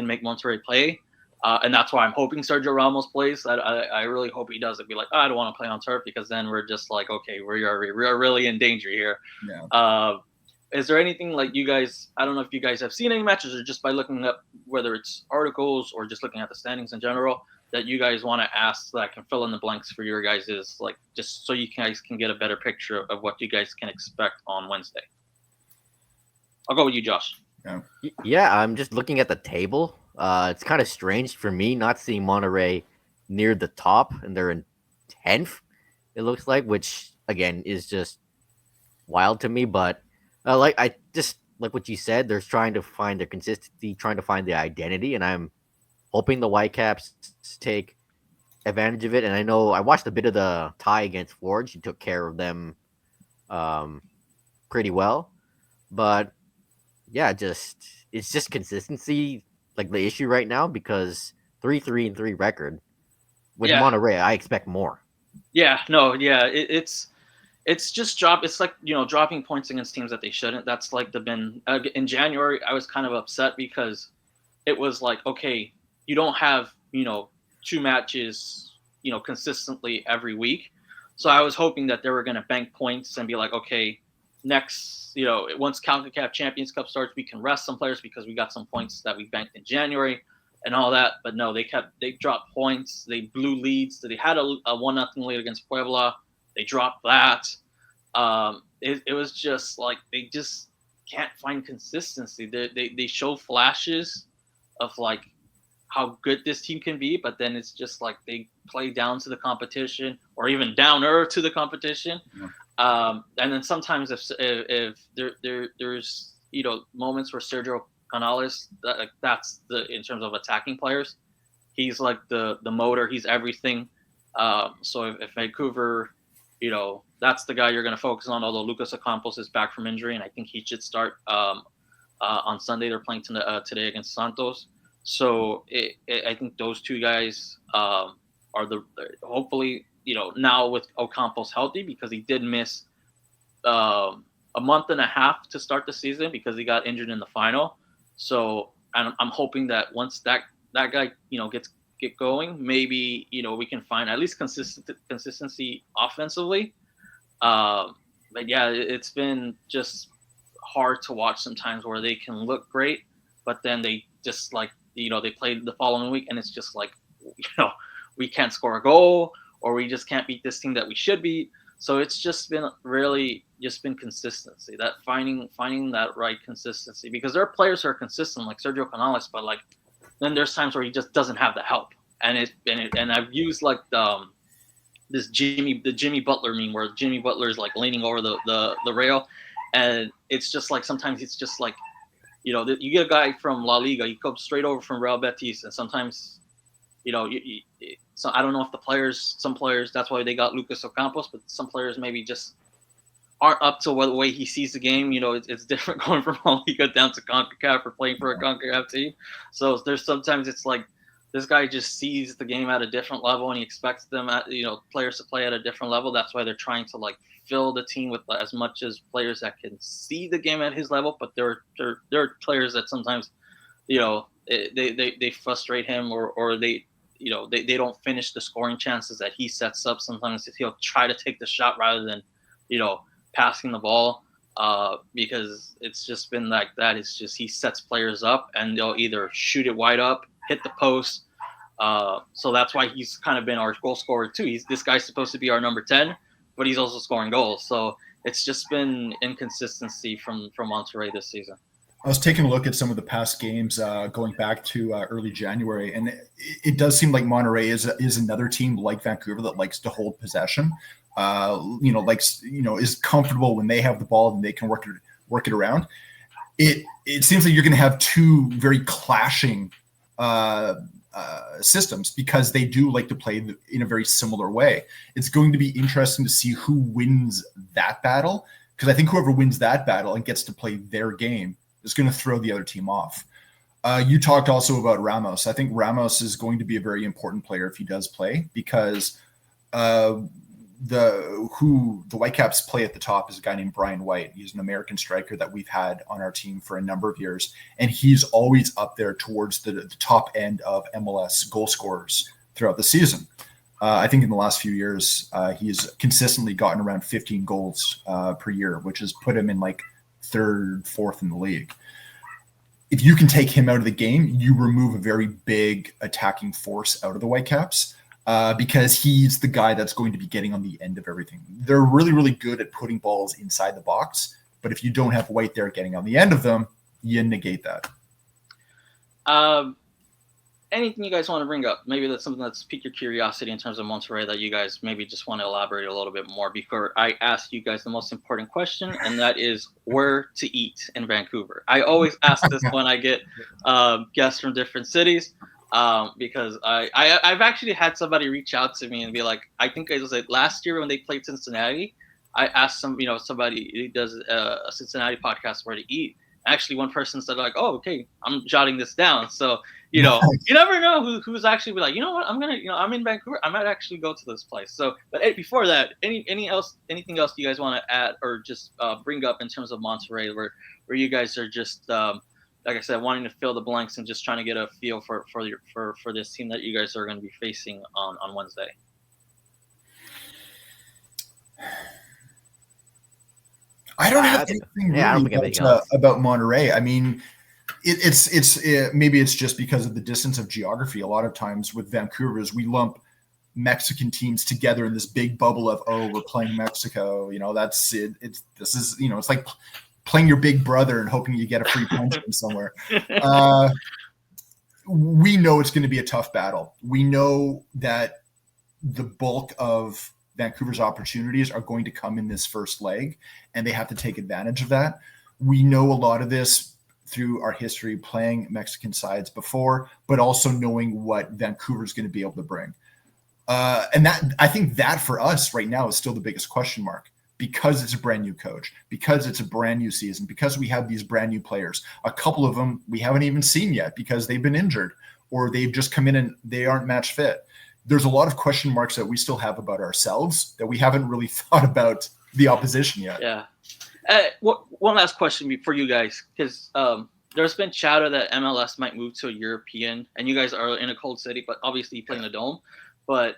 make Monterrey play. And that's why I'm hoping Sergio Ramos plays. I really hope he does. It'd be like, I don't want to play on turf, because then we're just like, okay, we are really in danger here. Yeah. Is there anything like you guys, I don't know if you guys have seen any matches, or just by looking up, whether it's articles or just looking at the standings in general, that you guys want to ask that I can fill in the blanks for your guys, is like, just so you guys can get a better picture of what you guys can expect on Wednesday? I'll go with you, Josh. Yeah, I'm just looking at the table. It's kind of strange for me not seeing Monterrey near the top, and they're in 10th, it looks like, which again is just wild to me. But I just like what you said, they're trying to find their consistency, trying to find the identity, and I'm hoping the Whitecaps take advantage of it. And I know I watched a bit of the tie against Forge. He took care of them pretty well. But yeah, it's just consistency, like the issue right now, because 3-3-3 record with Monterrey, I expect more. Yeah, no, yeah, it's just it's like dropping points against teams that they shouldn't. That's like in January, I was kind of upset because it was like, okay, you don't have 2 matches consistently every week, so I was hoping that they were going to bank points and be like, okay, next, once Concacaf Champions Cup starts, we can rest some players because we got some points that we banked in January and all that. But no, they dropped points. They blew leads. They had a 1-0 lead against Puebla. They dropped that. It was just like they just can't find consistency. They show flashes of like how good this team can be, but then it's just like they play down to the competition, or even downer to the competition. And then sometimes if there's moments where Sergio Canales, that's in terms of attacking players, he's like the motor, he's everything. So if Vancouver, that's the guy you're going to focus on. Although Lucas Ocampos is back from injury, and I think he should start on Sunday. They're playing today against Santos. So I think those two guys are hopefully, now with Ocampos healthy, because he did miss a month and a half to start the season because he got injured in the final. So I'm hoping that once that guy get going, maybe we can find at least consistency offensively. But yeah, it's been just hard to watch sometimes where they can look great, but then they just they played the following week and it's just we can't score a goal, or we just can't beat this team that we should beat. So it's just been really consistency, that finding that right consistency, because there are players who are consistent like Sergio Canales, but then there's times where he just doesn't have the help. And I've used the Jimmy Butler meme where Jimmy Butler is leaning over the rail, and it's just sometimes it's just you get a guy from La Liga, he comes straight over from Real Betis, and sometimes so I don't know if some players, that's why they got Lucas Ocampos, but some players maybe just aren't up to the way he sees the game. It's different going from La Liga down to Concacaf or playing for a Concacaf team. So there's sometimes it's this guy just sees the game at a different level, and he expects them players to play at a different level. That's why they're trying to fill the team with as much as players that can see the game at his level. But there are players that sometimes they frustrate him, or they don't finish the scoring chances that he sets up. Sometimes he'll try to take the shot rather than passing the ball, because it's just been like that. It's just he sets players up and they'll either shoot it wide up, hit the post. So that's why he's kind of been our goal scorer too. This guy's supposed to be our number 10, but he's also scoring goals. So it's just been inconsistency from Monterrey this season. I was taking a look at some of the past games going back to early January, and it does seem like Monterrey is another team like Vancouver that likes to hold possession. Is comfortable when they have the ball and they can work it around. It seems like you're going to have two very clashing systems, because they do like to play in a very similar way. It's going to be interesting to see who wins that battle, because I think whoever wins that battle and gets to play their game is going to throw the other team off. You talked also about Ramos. I think Ramos is going to be a very important player if he does play, because the Whitecaps play at the top is a guy named Brian White. He's an American striker that we've had on our team for a number of years, and he's always up there towards the top end of MLS goal scorers throughout the season. I think in the last few years, he's consistently gotten around 15 goals per year, which has put him in third, fourth in the league. If you can take him out of the game, you remove a very big attacking force out of the Whitecaps, because he's the guy that's going to be getting on the end of everything. They're really, really good at putting balls inside the box, but if you don't have White there getting on the end of them, you negate that. Anything you guys want to bring up? Maybe that's something that's piqued your curiosity in terms of Monterrey that you guys maybe just want to elaborate a little bit more before I ask you guys the most important question, and that is where to eat in Vancouver. I always ask this when I get guests from different cities, because I've actually had somebody reach out to me and be like, I think it was last year when they played Cincinnati, I asked somebody who does a Cincinnati podcast where to eat. Actually, one person said oh, okay, I'm jotting this down. So, you never know who's actually like, what, I'm in Vancouver, I might actually go to this place. So, but before that, anything else you guys want to add or just bring up in terms of Monterrey, where you guys are just, like I said, wanting to fill the blanks and just trying to get a feel for this team that you guys are going to be facing on Wednesday? I don't have anything really about Monterrey. I mean, it's maybe it's just because of the distance of geography. A lot of times with Vancouver is we lump Mexican teams together in this big bubble of, we're playing Mexico. That's it. It's like playing your big brother and hoping you get a free punch from somewhere. We know it's going to be a tough battle. We know that the bulk of Vancouver's opportunities are going to come in this first leg, and they have to take advantage of that. We know a lot of this through our history playing Mexican sides before, but also knowing what Vancouver's going to be able to bring. And that, I think that for us right now is still the biggest question mark, because it's a brand new coach, because it's a brand new season, because we have these brand new players. A couple of them we haven't even seen yet because they've been injured or they've just come in and they aren't match fit. There's a lot of question marks that we still have about ourselves that we haven't really thought about the opposition yet. Yeah. One last question for you guys, because there's been chatter that MLS might move to a European, and you guys are in a cold city, but obviously you play in a dome. But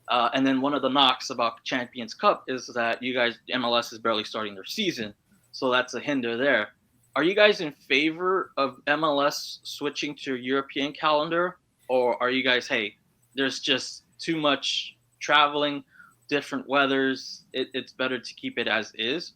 and then one of the knocks about Champions Cup is that you guys MLS is barely starting their season, so that's a hinder there. Are you guys in favor of MLS switching to European calendar, or are you guys, hey, there's just too much traveling, different weathers. It's better to keep it as is.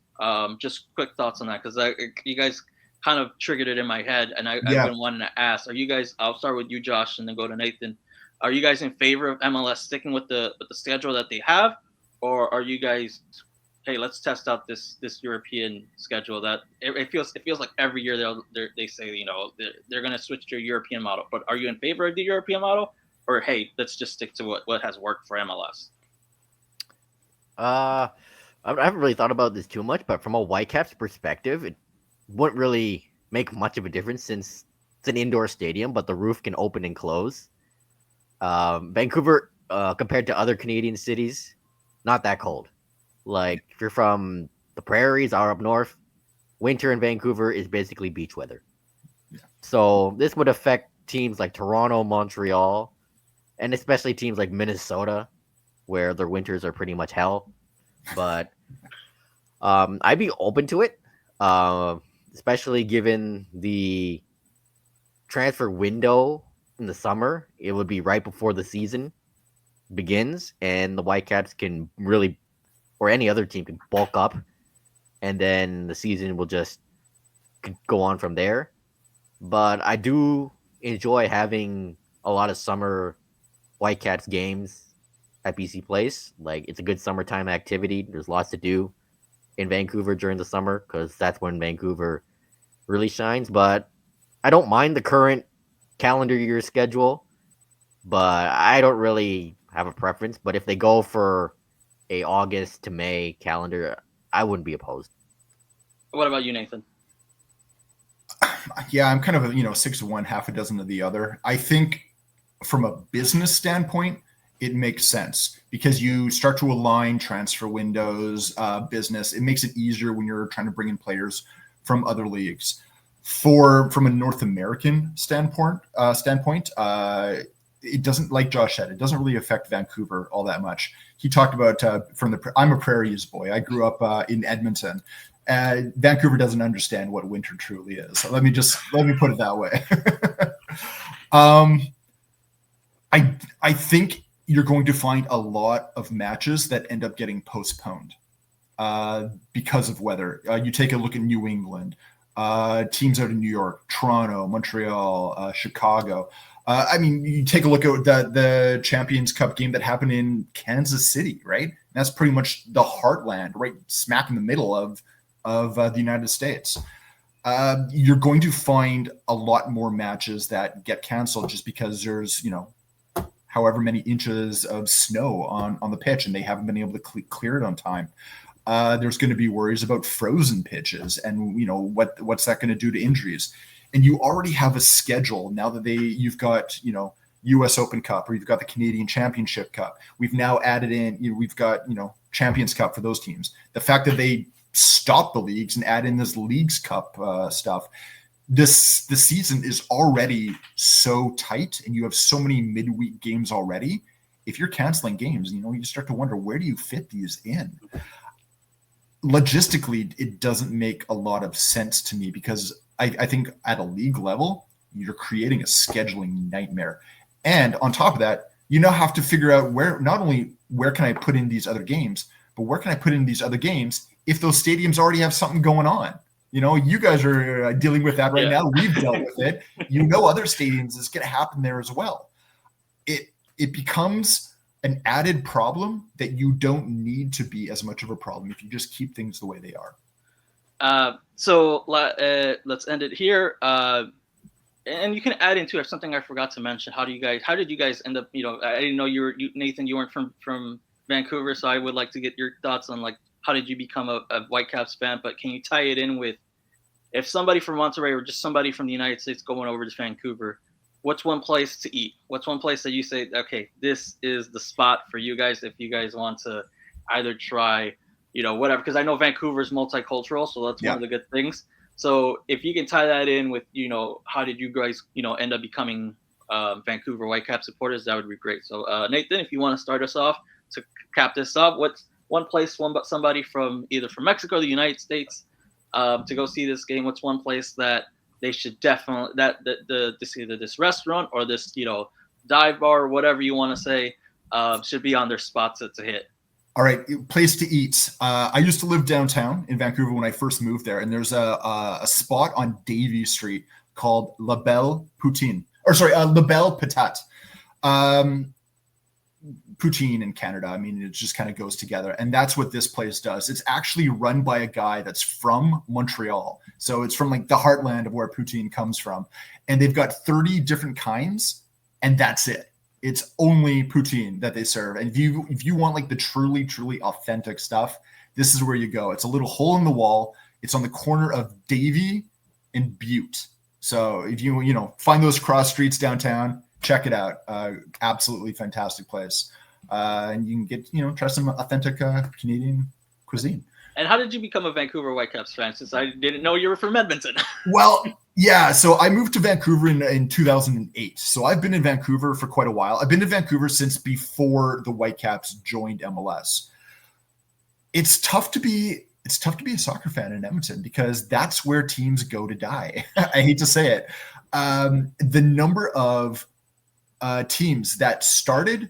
Just quick thoughts on that, because you guys kind of triggered it in my head, and I've been wanting to ask. Are you guys? I'll start with you, Josh, and then go to Nathan. Are you guys in favor of MLS sticking with the schedule that they have, or are you guys, hey, let's test out this European schedule? That it feels like every year they say, you know, they're going to switch to a European model. But are you in favor of the European model, or hey, let's just stick to what has worked for MLS? I haven't really thought about this too much, but from a Whitecaps perspective, it wouldn't really make much of a difference since it's an indoor stadium, but the roof can open and close. Vancouver, compared to other Canadian cities, not that cold. Like, if you're from the prairies or up north, winter in Vancouver is basically beach weather. Yeah. So this would affect teams like Toronto, Montreal, and especially teams like Minnesota, where their winters are pretty much hell. But I'd be open to it, especially given the transfer window in the summer. It would be right before the season begins, and the Whitecaps can really, or any other team, can bulk up, and then the season will just go on from there. But I do enjoy having a lot of summer Whitecaps games at BC Place. Like, it's a good summertime activity. There's lots to do in Vancouver during the summer because that's when Vancouver really shines. But I don't mind the current calendar year schedule, but I don't really have a preference. But if they go for a August to May calendar, I wouldn't be opposed. What about you, Nathan? Yeah, I'm kind of 6 of one, half a dozen of the other. I think from a business standpoint, it makes sense because you start to align transfer windows, business. It makes it easier when you're trying to bring in players from other leagues. From a North American standpoint, it doesn't, like Josh said, it doesn't really affect Vancouver all that much. He talked about I'm a Prairies boy. I grew up in Edmonton. Vancouver doesn't understand what winter truly is. So let me put it that way. I think you're going to find a lot of matches that end up getting postponed because of weather. You take a look at New England, teams out in New York, Toronto, Montreal, Chicago. You take a look at the Champions Cup game that happened in Kansas City, right? That's pretty much the heartland, right smack in the middle of the United States. You're going to find a lot more matches that get canceled just because there's, however many inches of snow on the pitch and they haven't been able to clear it on time. There's going to be worries about frozen pitches and, what's that going to do to injuries? And you already have a schedule now that you've got, US Open Cup, or you've got the Canadian Championship Cup. We've now added in, we've got, Champions Cup for those teams. The fact that they stop the leagues and add in this Leagues Cup stuff, the season is already so tight and you have so many midweek games already. If you're canceling games, you start to wonder, where do you fit these in? Logistically, it doesn't make a lot of sense to me because I think at a league level, you're creating a scheduling nightmare. And on top of that, you now have to figure out where can I put in these other games, but where can I put in these other games if those stadiums already have something going on? You guys are dealing with that right now. We've dealt with it. Other stadiums, it's going to happen there as well. It becomes an added problem that you don't need to be as much of a problem if you just keep things the way they are. So let's end it here. And you can add into something I forgot to mention. How did you guys end up? I didn't know Nathan, you weren't from Vancouver, so I would like to get your thoughts on how did you become a Whitecaps fan? But can you tie it in with if somebody from Monterrey or just somebody from the United States going over to Vancouver, what's one place to eat? What's one place that you say, okay, this is the spot for you guys if you guys want to either try, whatever? Because I know Vancouver's multicultural, so that's one of the good things. So if you can tie that in with, how did you guys, end up becoming Vancouver Whitecaps supporters, that would be great. So Nathan, if you want to start us off to cap this off, what's one place, somebody from either from Mexico or the United States to go see this game? What's one place that they should definitely this either this restaurant or this dive bar or whatever you want to say should be on their spots to hit? All right, place to eat. I used to live downtown in Vancouver when I first moved there, and there's a spot on Davie Street called La Belle Poutine, La Belle Patate. Poutine in Canada, I mean, it just kind of goes together, and that's what this place does. It's actually run by a guy that's from Montreal, so it's from like the heartland of where poutine comes from, and they've got 30 different kinds, and that's it. It's only poutine that they serve. And if you want like the truly, truly authentic stuff, this is where you go. It's a little hole in the wall. It's on the corner of Davie and Butte. So if you find those cross streets downtown, check it out. Absolutely fantastic place. And you can get, try some authentic Canadian cuisine. And how did you become a Vancouver Whitecaps fan, since I didn't know you were from Edmonton? Well, yeah, so I moved to Vancouver in 2008. So I've been in Vancouver for quite a while. I've been in Vancouver since before the Whitecaps joined MLS. It's tough to be a soccer fan in Edmonton because that's where teams go to die. I hate to say it. The number of teams that started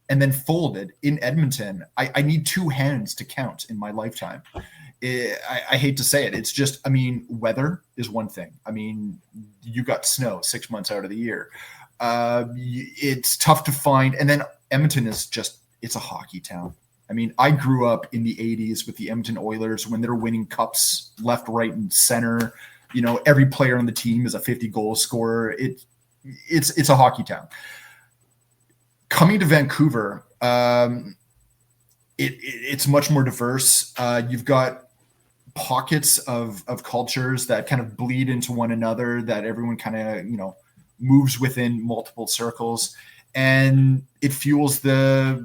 and then folded in Edmonton, I need two hands to count in my lifetime. I hate to say it. It's just, weather is one thing. You got snow 6 months out of the year. It's tough to find. And then Edmonton is it's a hockey town. I grew up in the 80s with the Edmonton Oilers when they're winning cups left, right, and center. Every player on the team is a 50-goal scorer. It's a hockey town. Coming to Vancouver, it's much more diverse. You've got pockets of cultures that kind of bleed into one another, that everyone kind of, moves within multiple circles, and it fuels the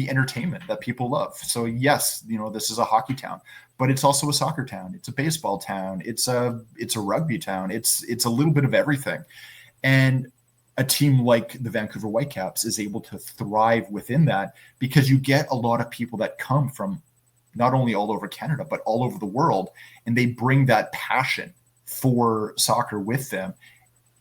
entertainment that people love. So yes, this is a hockey town, but it's also a soccer town. It's a baseball town. It's a rugby town. It's a little bit of everything. And a team like the Vancouver Whitecaps is able to thrive within that because you get a lot of people that come from not only all over Canada, but all over the world. And they bring that passion for soccer with them.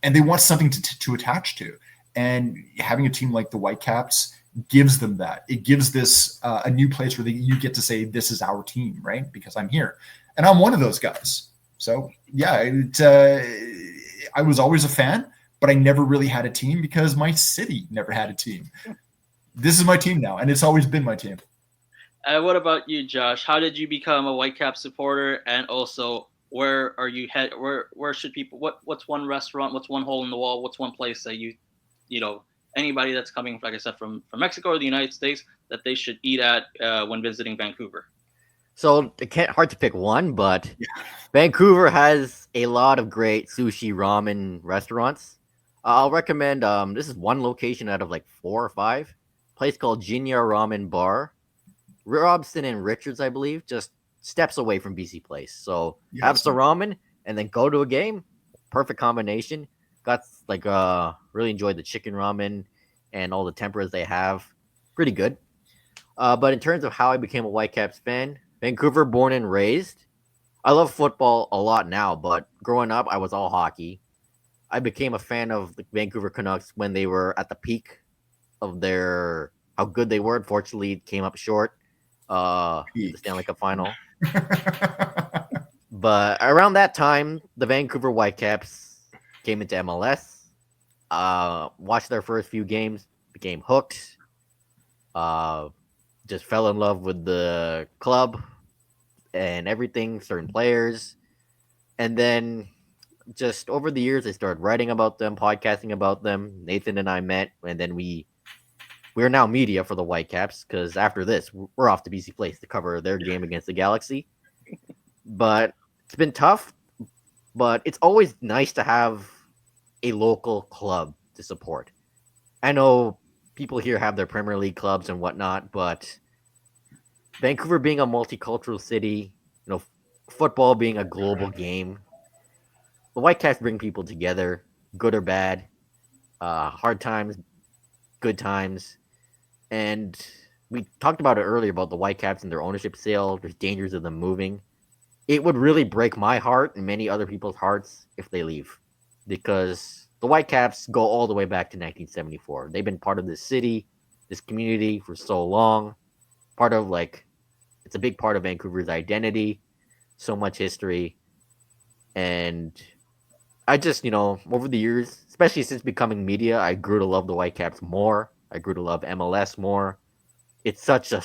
And they want something to attach to. And having a team like the Whitecaps gives them that. It gives this a new place where you get to say, this is our team, right? Because I'm here. And I'm one of those guys. So, yeah, I was always a fan, but I never really had a team because my city never had a team. This is my team now, and it's always been my team. What about you, Josh? How did you become a Whitecap supporter? And also, where are you head? Where should people? What's one restaurant? What's one hole in the wall? What's one place that anybody that's coming, like I said, from Mexico or the United States, that they should eat at when visiting Vancouver? So hard to pick one, but Vancouver has a lot of great sushi ramen restaurants. I'll recommend this is one location out of like 4 or 5. Place called Jinya Ramen Bar. Robson and Richards, I believe, just steps away from BC Place. So have some ramen and then go to a game. Perfect combination. Got really enjoyed the chicken ramen and all the temperas they have. Pretty good. But in terms of how I became a Whitecaps fan, Vancouver born and raised. I love football a lot now, but growing up I was all hockey. I became a fan of the Vancouver Canucks when they were at the peak of how good they were. Unfortunately, it came up short. The Stanley Cup final. But around that time, the Vancouver Whitecaps came into MLS. Watched their first few games, became hooked. Just fell in love with the club and everything, certain players. And then just over the years, I started writing about them, podcasting about them. Nathan and I met, and then we're now media for the Whitecaps because after this, we're off to BC Place to cover their game against the Galaxy. But it's been tough, but it's always nice to have a local club to support. I know people here have their Premier League clubs and whatnot, but Vancouver being a multicultural city, football being a global game, the Whitecaps bring people together, good or bad, hard times, good times. And we talked about it earlier about the Whitecaps and their ownership sale. There's dangers of them moving. It would really break my heart and many other people's hearts if they leave, because the Whitecaps go all the way back to 1974. They've been part of this city, this community for so long. It's a big part of Vancouver's identity, so much history. And I just, over the years, especially since becoming media, I grew to love the Whitecaps more. I grew to love MLS more. It's such a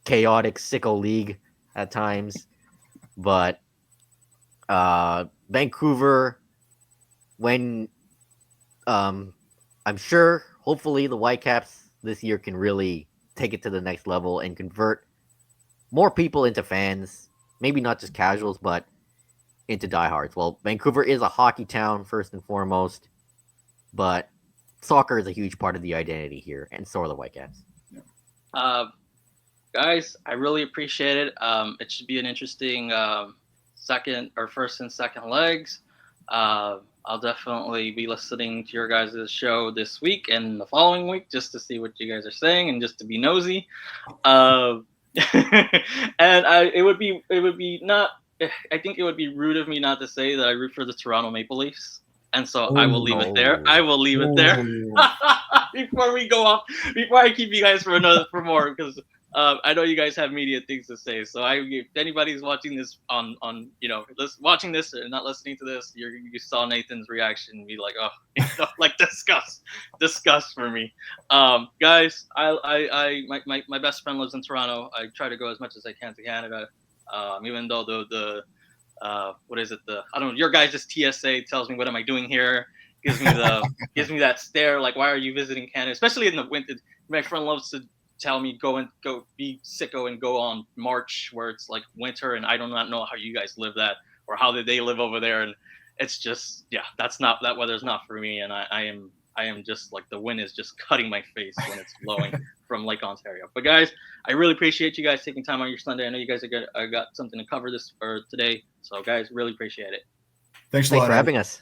chaotic, sicko league at times. But Vancouver, when I'm sure, hopefully, the Whitecaps this year can really take it to the next level and convert more people into fans. Maybe not just casuals, but into diehards. Well, Vancouver is a hockey town, first and foremost, but soccer is a huge part of the identity here, and so are the Whitecaps. Guys, I really appreciate it. It should be an interesting first and second legs. I'll definitely be listening to your guys' show this week and the following week just to see what you guys are saying and just to be nosy. And it would be not. I think it would be rude of me not to say that I root for the Toronto Maple Leafs, and so I will leave it there. I will leave it there before we go off. Before I keep you guys for more, because I know you guys have media things to say. So if anybody's watching this watching this or not listening to this, you saw Nathan's reaction and be like, oh, like disgust for me. Guys, my best friend lives in Toronto. I try to go as much as I can to Canada. Even though the what is it? I don't know. Your guys' TSA tells me what am I doing here? Gives me that stare like, why are you visiting Canada? Especially in the winter. My friend loves to tell me go be sicko and go on March where it's like winter, and I do not know how you guys live that or how they live over there. And it's just that weather's not for me. And I am just like the wind is just cutting my face when it's blowing from Lake Ontario. But guys, I really appreciate you guys taking time on your Sunday. I know you guys got something to cover this for today. So guys, really appreciate it. Thanks a lot for having us.